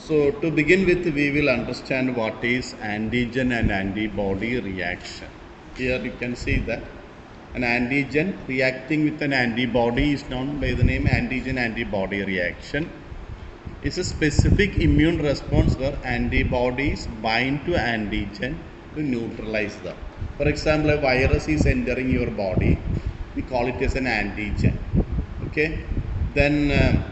So to begin with, we will understand what is antigen and antibody reaction. Here you can see that an antigen reacting with an antibody is known by the name antigen-antibody reaction. It's a specific immune response where antibodies bind to antigen to neutralize them. For example, a virus is entering your body, we call it as an antigen. Okay, then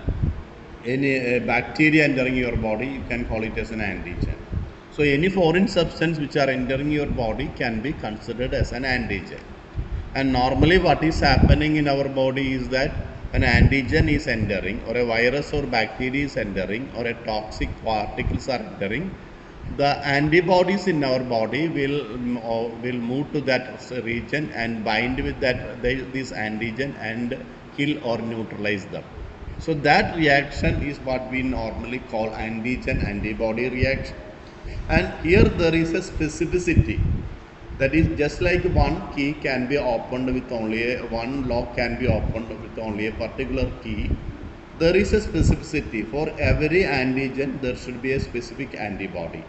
any bacteria entering your body, you can call it as an antigen. So any foreign substance which are entering your body can be considered as an antigen. And normally what is happening in our body is that an antigen is entering, or a virus or bacteria is entering, or a toxic particles are entering, the antibodies in our body will move to that region and bind with this antigen and kill or neutralize them. So that reaction is what we normally call antigen-antibody reaction. And here there is a specificity. That is, just like one key can be opened with only one lock can be opened with only a particular key, there is a specificity. For every antigen, there should be a specific antibody.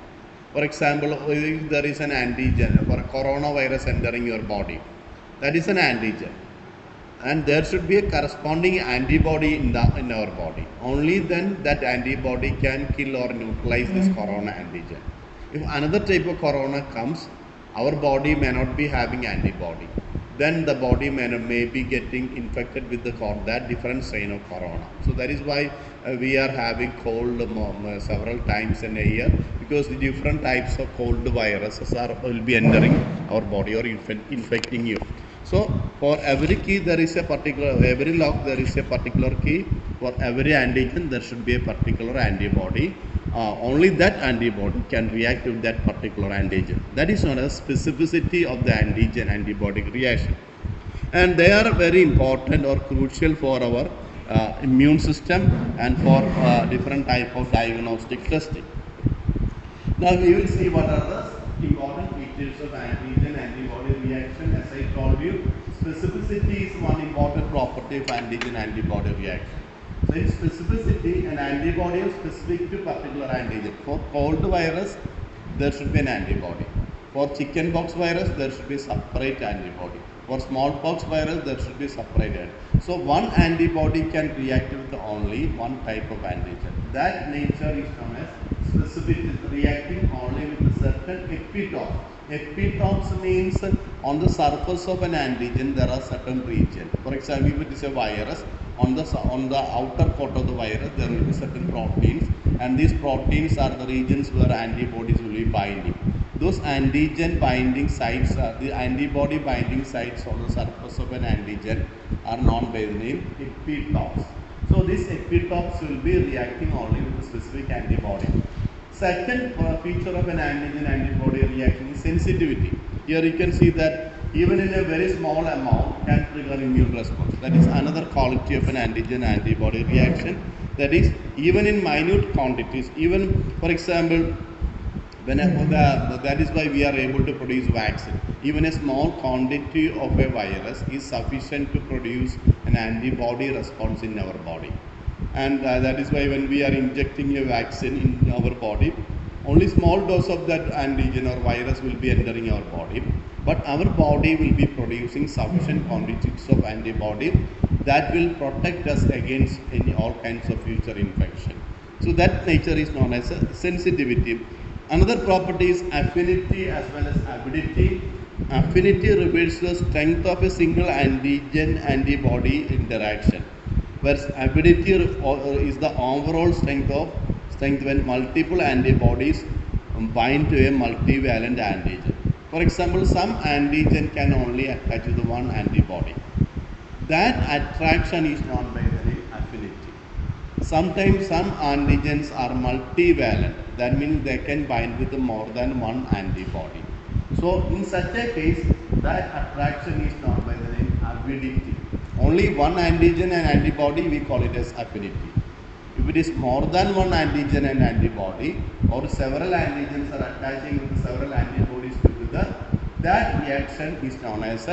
For example, if there is an antigen for a coronavirus entering your body, that is an antigen. And there should be a corresponding antibody in our body. Only then that antibody can kill or neutralize this corona antigen. If another type of corona comes, our body may not be having antibody. Then the body may be getting infected with that different strain of corona. So that is why we are having cold several times in a year, because the different types of cold viruses will be entering our body or infecting you. So for every key there is a particular, every lock there is a particular key. For every antigen there should be a particular antibody. Only that antibody can react with that particular antigen. That is known as specificity of the antigen-antibody reaction. And they are very important or crucial for our immune system and for different type of diagnostic testing. Now we will see what are the important features of antigen-antibody reaction. As I told you, specificity is one important property of antigen-antibody reaction. So in specificity, an antibody is specific to particular antigen. For cold virus, there should be an antibody. For chickenpox virus, there should be separate antibody. For smallpox virus, there should be separated. So one antibody can react with only one type of antigen. That nature is known as specific, reacting only with a certain epitope. Epitopes means on the surface of an antigen there are certain regions. For example, if it is a virus, on the outer coat of the virus there will be certain proteins, and these proteins are the regions where antibodies will be binding. Those antigen binding sites, the antibody binding sites on the surface of an antigen are known by the name epitopes. So these epitopes will be reacting only with a specific antibody. Second feature of an antigen-antibody reaction is sensitivity. Here you can see that even in a very small amount can trigger immune response. That is another quality of an antigen-antibody reaction. That is, even in minute quantities, even for example, that is why we are able to produce vaccine. Even a small quantity of a virus is sufficient to produce an antibody response in our body. And that is why when we are injecting a vaccine in our body, only small dose of that antigen or virus will be entering our body, but our body will be producing sufficient quantities of antibody that will protect us against all kinds of future infection. So that nature is known as a sensitivity. Another property is affinity as well as avidity. Affinity reveals the strength of a single antigen-antibody interaction, whereas avidity is the overall strength when multiple antibodies bind to a multivalent antigen. For example, some antigen can only attach to the one antibody. That attraction is known by the name affinity. Sometimes some antigens are multivalent. That means they can bind with more than one antibody. So in such a case, that attraction is known by the name avidity. Only one antigen and antibody, we call it as affinity. If it is more than one antigen and antibody, or several antigens are attaching with several antibodies together, that reaction is known as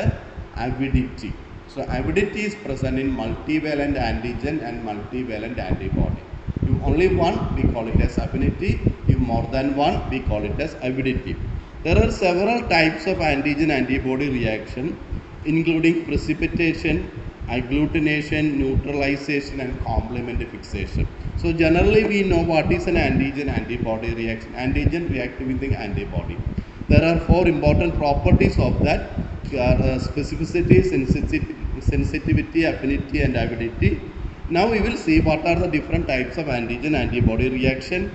avidity. So avidity is present in multivalent antigen and multivalent antibody. If only one, we call it as affinity. If more than one, we call it as avidity. There are several types of antigen-antibody reaction, including precipitation, agglutination, neutralization, and complement fixation. So generally we know what is an antigen-antibody reaction. Antigen reacting with the antibody. There are four important properties of that: specificity, sensitivity, affinity, and avidity. Now we will see what are the different types of antigen-antibody reaction.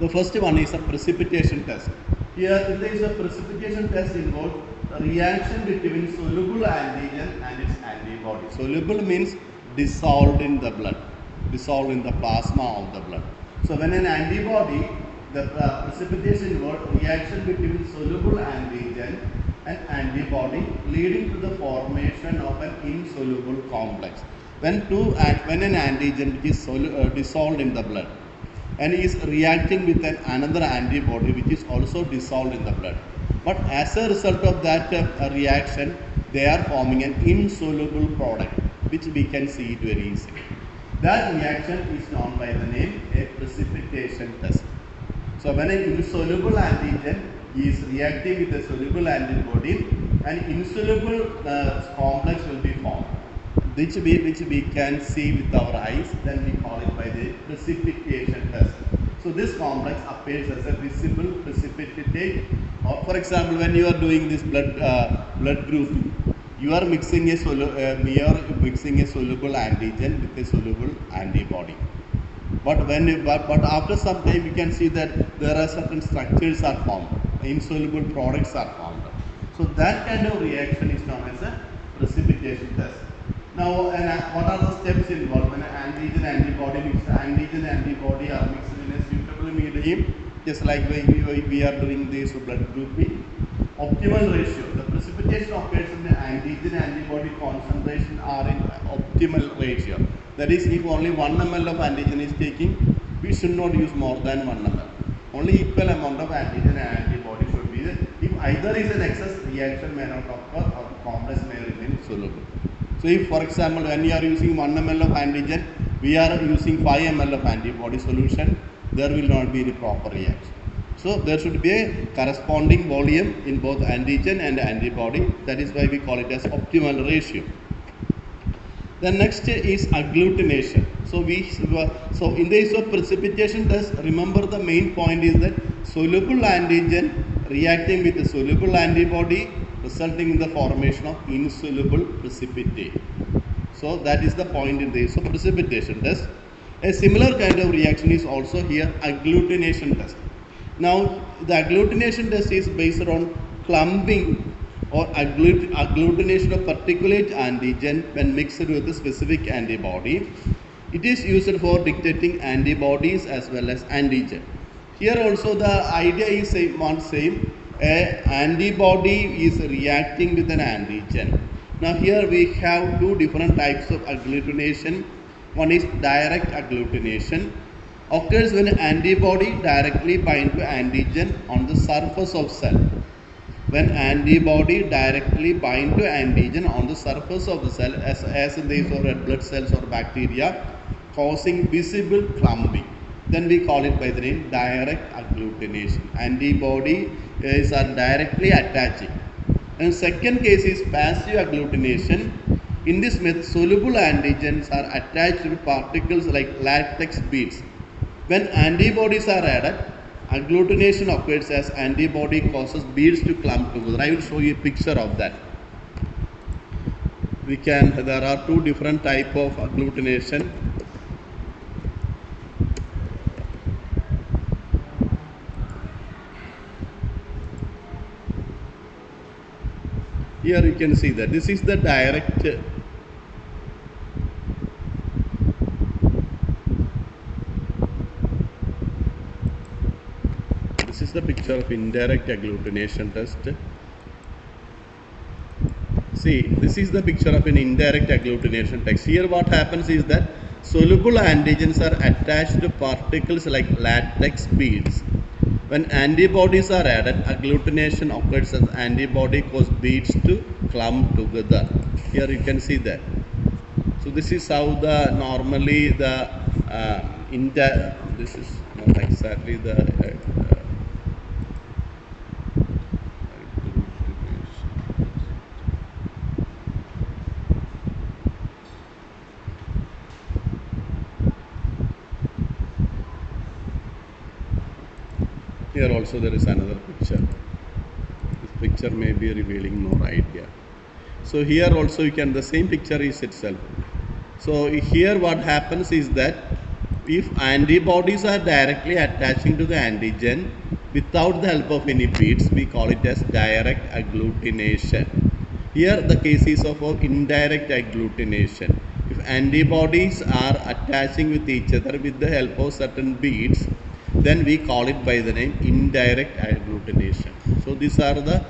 The first one is a precipitation test. Here there is a precipitation test involved a reaction between soluble antigen and its antibody. Soluble means dissolved in the blood, dissolved in the plasma of the blood. So when an antibody, the precipitation involved reaction between soluble antigen and antibody leading to the formation of an insoluble complex. When an antigen which is dissolved in the blood and is reacting with another antibody which is also dissolved in the blood, but as a result of that reaction, they are forming an insoluble product which we can see it very easily. That reaction is known by the name a precipitation test. So when an insoluble antigen is reacting with a soluble antibody, an insoluble complex will be formed, which we can see with our eyes. Then we call it by the precipitation test. So this complex appears as a visible precipitate. Or for example, when you are doing this blood grouping, you are mixing a soluble antigen with a soluble antibody. But after some time, you can see that there are certain structures are formed, insoluble products are formed. So that kind of reaction is known as a precipitation test. Now, what are the steps involved when an antigen-antibody antibody are mixed in a suitable medium, just like we are doing this blood grouping? Optimal ratio. The precipitation occurs in the antigen-antibody concentration are in optimal ratio. That is, if only 1 ml of antigen is taking, we should not use more than 1 ml. Only equal amount of antigen and antibody should be there. If either is an excess, reaction may not occur or complex may remain soluble. So if, for example, when you are using 1 ml of antigen, we are using 5 ml of antibody solution, there will not be any proper reaction. So there should be a corresponding volume in both antigen and antibody. That is why we call it as optimal ratio. The next is agglutination. So in the case of precipitation test, remember the main point is that soluble antigen reacting with a soluble antibody, resulting in the formation of insoluble precipitate. So that is the point in the case of precipitation test. A similar kind of reaction is also here, agglutination test. Now the agglutination test is based on clumping or agglutination of particulate antigen when mixed with a specific antibody. It is used for dictating antibodies as well as antigen. Here also the idea is same. An antibody is reacting with an antigen. Now here we have two different types of agglutination. One is direct agglutination. Occurs when an antibody directly binds to antigen on the surface of cell. When antibody directly binds to antigen on the surface of the cell, as in the case of red blood cells or bacteria, causing visible clumping, then we call it by the name direct agglutination. Antibodies are directly attaching. And second case is passive agglutination. In this method, soluble antigens are attached to particles like latex beads. When antibodies are added, agglutination occurs as antibody causes beads to clump together. I will show you a picture of that. There are two different types of agglutination. Here you can see that this is the direct this is the picture of indirect agglutination test. See, this is the picture of an indirect agglutination test. Here what happens is that soluble antigens are attached to particles like latex beads. When antibodies are added, agglutination occurs as antibody cause beads to clump together. Here you can see that. So this is how normally the this is not exactly the here also there is another picture. This picture may be revealing more idea. So here also you can, the same picture is itself. So here what happens is that if antibodies are directly attaching to the antigen without the help of any beads, we call it as direct agglutination. Here the case is of indirect agglutination. If antibodies are attaching with each other with the help of certain beads, then we call it by the name indirect agglutination. So these are the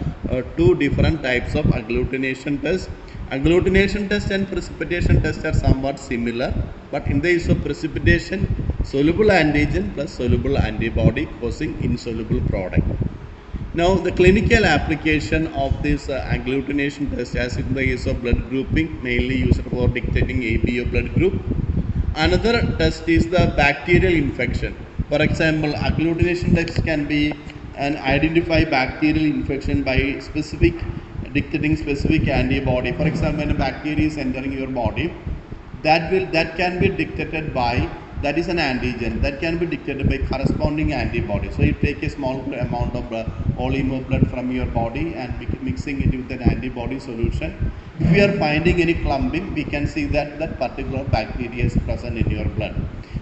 two different types of agglutination tests. Agglutination test and precipitation test are somewhat similar, but in the case of precipitation, soluble antigen plus soluble antibody causing insoluble product. Now the clinical application of this agglutination test, as in the case of blood grouping, mainly used for dictating ABO blood group. Another test is the bacterial infection. For example, agglutination test can be and identify bacterial infection by specific dictating specific antibody. For example, when a bacteria is entering your body, that can be dictated by, that is an antigen that can be dictated by corresponding antibody. So you take a small amount of volume of blood from your body and mixing it with an antibody solution. If we are finding any clumping, we can see that that particular bacteria is present in your blood.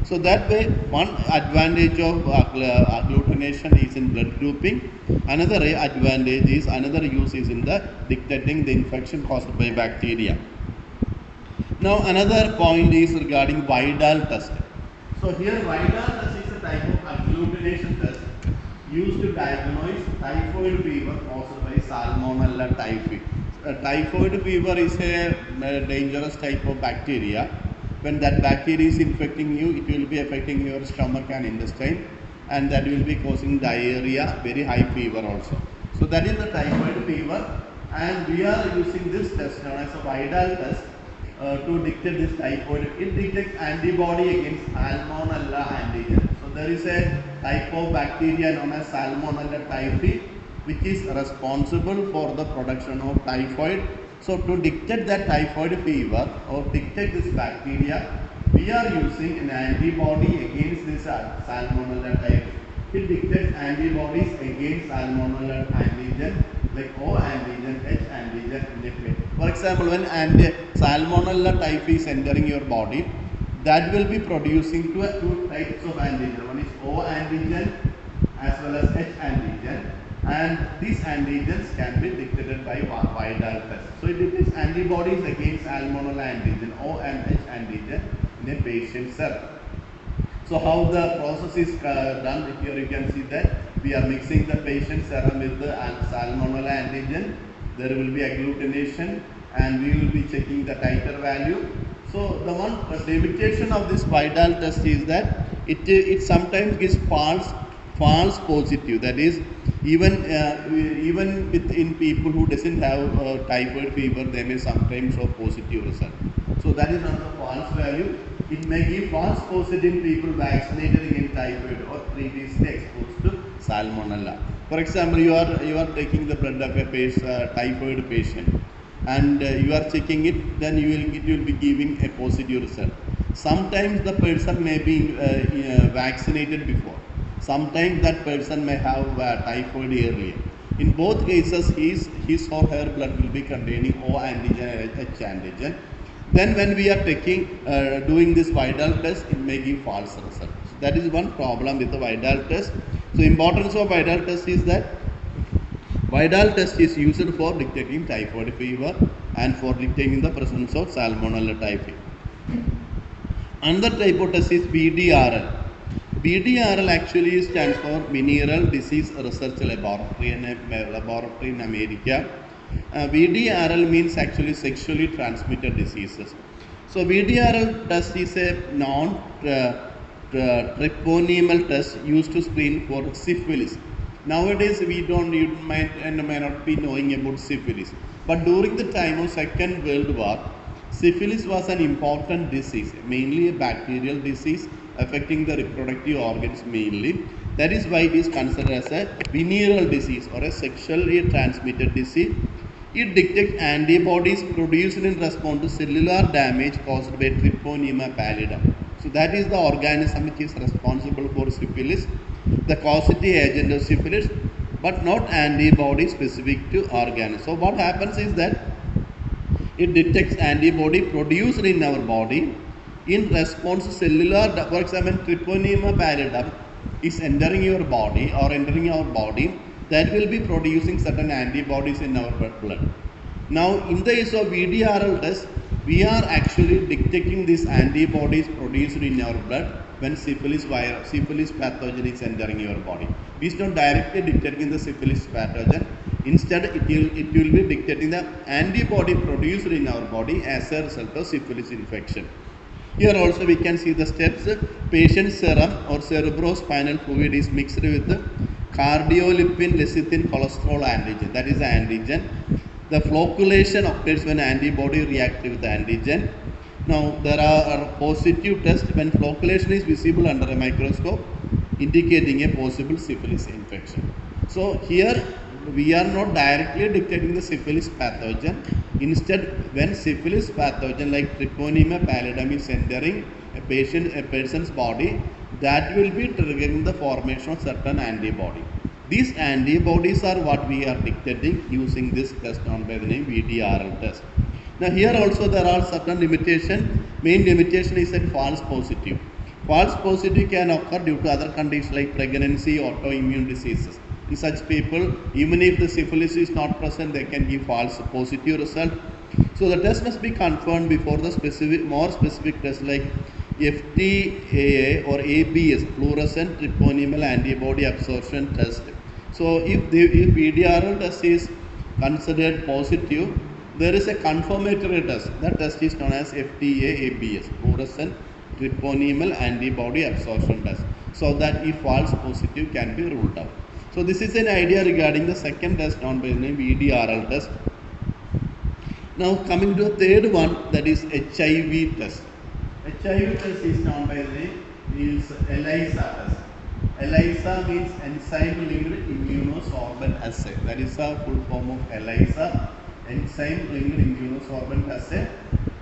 So that way, one advantage of agglutination is in blood grouping. Another advantage is, another use is in the dictating the infection caused by bacteria. Now another point is regarding Widal test. So here Widal test is a type of agglutination test used to diagnose typhoid fever caused by Salmonella typhi. Typhoid fever is a dangerous type of bacteria. When that bacteria is infecting you, it will be affecting your stomach and intestine, and that will be causing diarrhea, very high fever also. So that is the typhoid fever, and we are using this test known as a Widal test to dictate this typhoid. It detects antibody against Salmonella antigen. So there is a type of bacteria known as Salmonella typhi, which is responsible for the production of typhoid. So to detect that typhoid fever or detect this bacteria, we are using an antibody against this Salmonella typhi. It detects antibodies against Salmonella antigen like O antigen, H antigen, and for example, when Salmonella typhi is entering your body, that will be producing two types of antigen. One is O antigen as well as H antigen, and these antigens can be detected by Widal test. So it detects antibodies against Salmonella antigen, O and H antigen in a patient serum. So how the process is done, here you can see that we are mixing the patient serum with the Salmonella antigen. There will be agglutination and we will be checking the titer value. So the one limitation of this Widal test is that it sometimes gives false positive. That is, even within people who doesn't have typhoid fever, they may sometimes show positive result. So that is another false value. It may give false positive in people vaccinated against typhoid or previously exposed to Salmonella. For example, you are taking the blood of a typhoid patient, and you are checking it, then it will be giving a positive result. Sometimes the person may be vaccinated before. Sometimes that person may have typhoid earlier. In both cases, his or her blood will be containing O antigen and H antigen. Then when we are doing this Widal test, it may give false results. So that is one problem with the Widal test. So importance of Widal test is that Widal test is used for detecting typhoid fever and for detecting the presence of Salmonella typhi. Another type of test is VDRL. VDRL actually stands for Mineral Disease Research Laboratory, and a laboratory in America. VDRL means actually sexually transmitted diseases. So VDRL test is a non-treponemal test used to screen for syphilis. Nowadays you may not be knowing about syphilis, but during the time of Second World War, syphilis was an important disease, mainly a bacterial disease, affecting the reproductive organs mainly. That is why it is considered as a venereal disease or a sexually transmitted disease. It detects antibodies produced in response to cellular damage caused by Treponema pallidum. So that is the organism which is responsible for syphilis, the causative agent of syphilis, but not antibody specific to organism. So what happens is that it detects antibody produced in our body in response to cellular, for example, Treponema pallidum is entering your body or entering our body, that will be producing certain antibodies in our blood. Now, in the case of VDRL test, we are actually detecting these antibodies produced in our blood when syphilis pathogen is entering your body. We is not directly detecting the syphilis pathogen. Instead, it will be detecting the antibody produced in our body as a result of syphilis infection. Here also we can see the steps. Patient serum or cerebrospinal fluid is mixed with cardiolipin lecithin cholesterol antigen. That is the antigen. The flocculation occurs when antibody reacts with the antigen. Now there are positive tests when flocculation is visible under a microscope, indicating a possible syphilis infection. So here we are not directly detecting the syphilis pathogen. Instead, when syphilis pathogen like Treponema pallidum is entering a person's body, that will be triggering the formation of certain antibody. These antibodies are what we are detecting using this test known by the name VDRL test. Now here also there are certain limitations. Main limitation is that false positive. False positive can occur due to other conditions like pregnancy, autoimmune diseases. In such people, even if the syphilis is not present, they can give false positive result. So the test must be confirmed before the more specific test like FTAA or ABS, fluorescent treponemal antibody absorption test. So if VDRL test is considered positive, there is a confirmatory test. That test is known as FTA-ABS, fluorescent treponemal antibody absorption test. So that if false positive can be ruled out. So this is an idea regarding the second test known by the name VDRL test. Now coming to the third one, that is HIV test. HIV test is known by the name is Elisa test. Elisa means enzyme linked immunosorbent assay. That is a full form of Elisa. Enzyme linked immunosorbent assay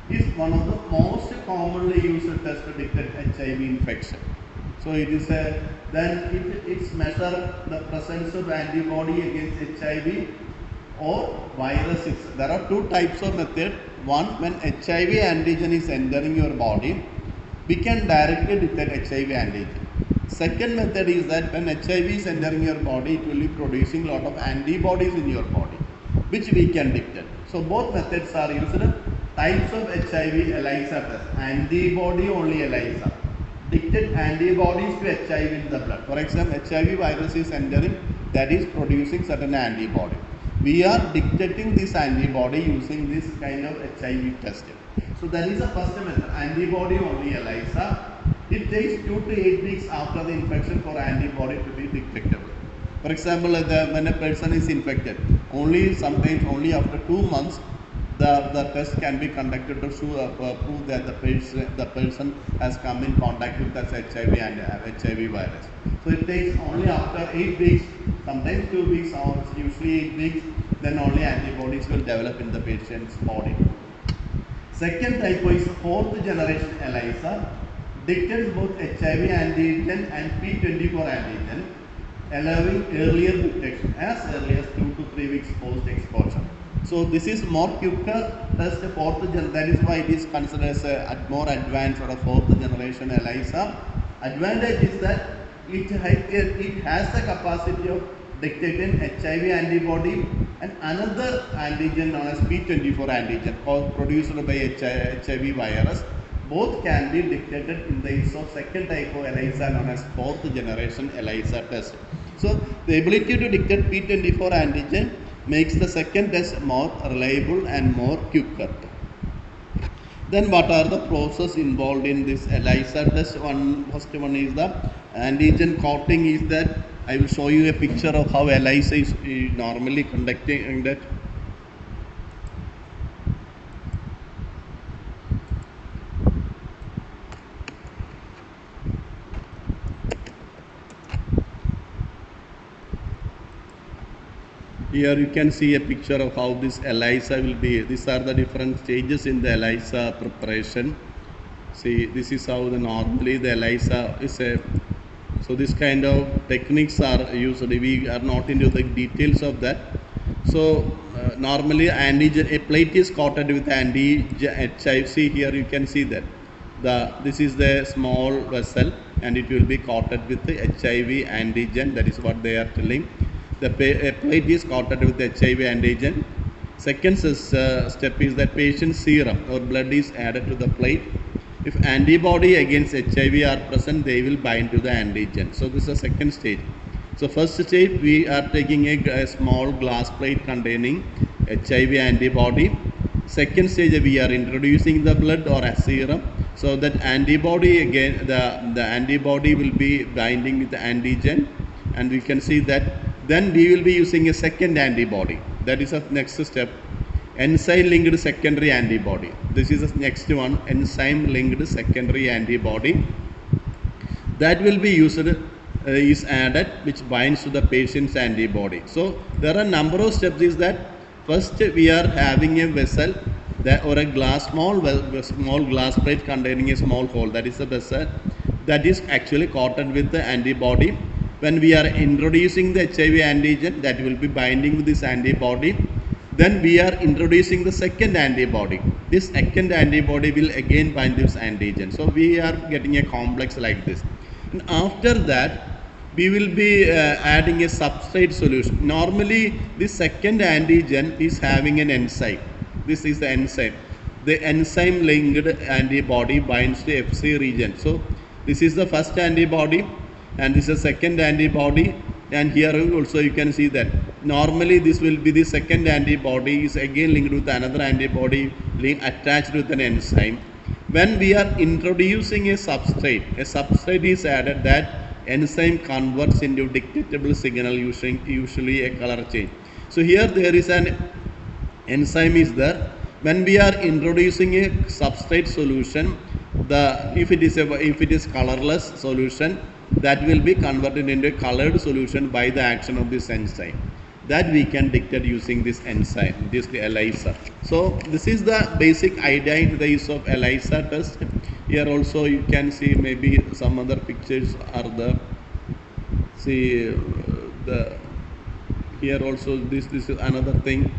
is one of the most commonly used tests to detect HIV infection. So it is it's measure the presence of antibody against HIV or viruses. There are two types of method. One, when HIV antigen is entering your body, we can directly detect HIV antigen. Second method is that when HIV is entering your body, it will be producing a lot of antibodies in your body, which we can detect. So both methods are used. Types of HIV ELISA test. Antibody only ELISA. Detect antibodies to HIV in the blood. For example, HIV virus is entering, that is producing certain antibody. We are detecting this antibody using this kind of HIV test. So that is the first method, antibody only ELISA. It takes 2 to 8 weeks after the infection for antibody to be detectable. For example, when a person is infected, sometimes only after 2 months, the test can be conducted to prove that the person has come in contact with the HIV and HIV virus. So it takes only after 8 weeks, sometimes 2 weeks or usually 8 weeks, then only antibodies will develop in the patient's body. Second type is fourth generation ELISA, detects both HIV antigen and P24 antigen, allowing earlier detection as early as 2 to 3 weeks post exposure. So this is more quicker test fourth generation. That is why it is considered as a more advanced or a fourth generation ELISA. Advantage is that it has the capacity of detecting HIV antibody and another antigen known as P24 antigen produced by HIV virus. Both can be detected in the use of second type of ELISA known as fourth generation ELISA test. So the ability to detect P24 antigen makes the second test more reliable and more quicker. Then what are the process involved in this ELISA test? First one is the antigen coating. Is that I will show you a picture of how ELISA is normally conducting that. Here you can see a picture of how this ELISA will be. These are the different stages in the ELISA preparation. See, this is how normally the ELISA is a. So this kind of techniques are used. We are not into the details of that. So normally antigen, a plate is coated with anti-HIV. See here you can see that this is the small vessel and it will be coated with the HIV antigen. That is what they are telling. A plate is coated with HIV antigen. Second step is that patient's serum or blood is added to the plate. If antibody against HIV are present, they will bind to the antigen. So this is the second stage. So first stage, we are taking a small glass plate containing HIV antibody. Second stage, we are introducing the blood or a serum. So that antibody again, the antibody will be binding with the antigen, and we can see that. Then we will be using a second antibody. That is the next step. Enzyme linked secondary antibody. This is the next one. Enzyme linked secondary antibody that will be used is added, which binds to the patient's antibody. So there are a number of steps. Is that first we are having a vessel or a small glass plate containing a small hole. That is the vessel that is actually coated with the antibody. When we are introducing the HIV antigen, that will be binding with this antibody. Then we are introducing the second antibody. This second antibody will again bind this antigen. So we are getting a complex like this. And after that, we will be adding a substrate solution. Normally, this second antigen is having an enzyme. This is the enzyme. The enzyme linked antibody binds to FC region. So this is the first antibody and this is the second antibody, and here also you can see that normally this will be the second antibody is again linked with another antibody attached with an enzyme. When we are introducing a substrate is added, that enzyme converts into detectable signal usually a color change. So here there is an enzyme is there. When we are introducing a substrate solution, if it is colorless solution, that will be converted into a colored solution by the action of this enzyme. That we can detect using this enzyme, this the ELISA. So this is the basic idea in the use of ELISA test. Here also you can see maybe some other pictures are there. See here also this is another thing.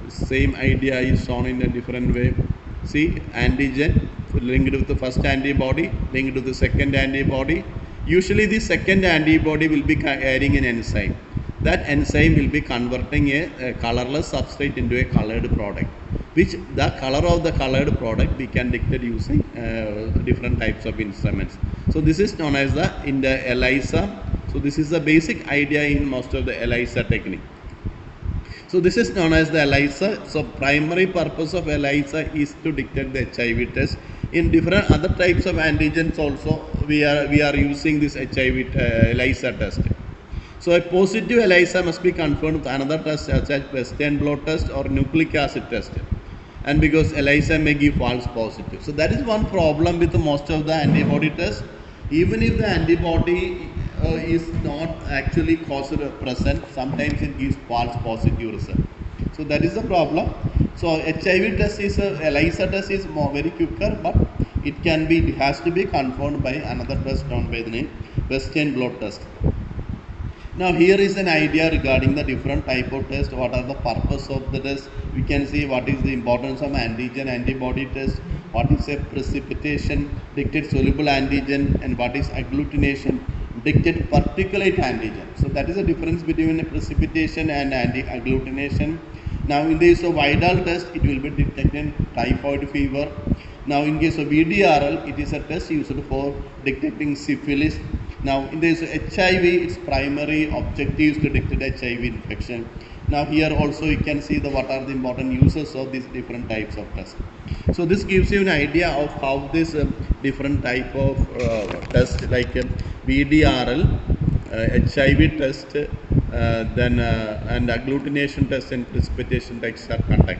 Same idea is shown in a different way. See, antigen linked with the first antibody, linked to the second antibody. Usually the second antibody will be carrying an enzyme. That enzyme will be converting a colorless substrate into a colored product, which the color of the colored product we can detect using different types of instruments. So this is known as the ELISA. So this is the basic idea in most of the ELISA technique. So this is known as the ELISA. So primary purpose of ELISA is to detect the HIV test. In different other types of antigens also we are using this HIV ELISA test. So a positive ELISA must be confirmed with another test such as Western blot test or nucleic acid test. And because ELISA may give false positive. So that is one problem with most of the antibody tests. Even if the antibody is not actually caused present, sometimes it gives false positive result. So that is the problem. So HIV test is ELISA test is very quicker, but it has to be confirmed by another test known by the name Western blot test. Now here is an idea regarding the different type of test. What are the purpose of the test? We can see what is the importance of antigen antibody test, what is a precipitation, detect soluble antigen, and what is agglutination, detect particulate antigen. So that is the difference between a precipitation and agglutination. Now in the case of Widal test, it will be detecting typhoid fever. Now in case of VDRL, it is a test used for detecting syphilis. Now in the case of HIV, its primary objective is to detect HIV infection. Now here also you can see what are the important uses of these different types of tests. So this gives you an idea of how this different type of test like VDRL, HIV test, and agglutination test and precipitation tests are conducted.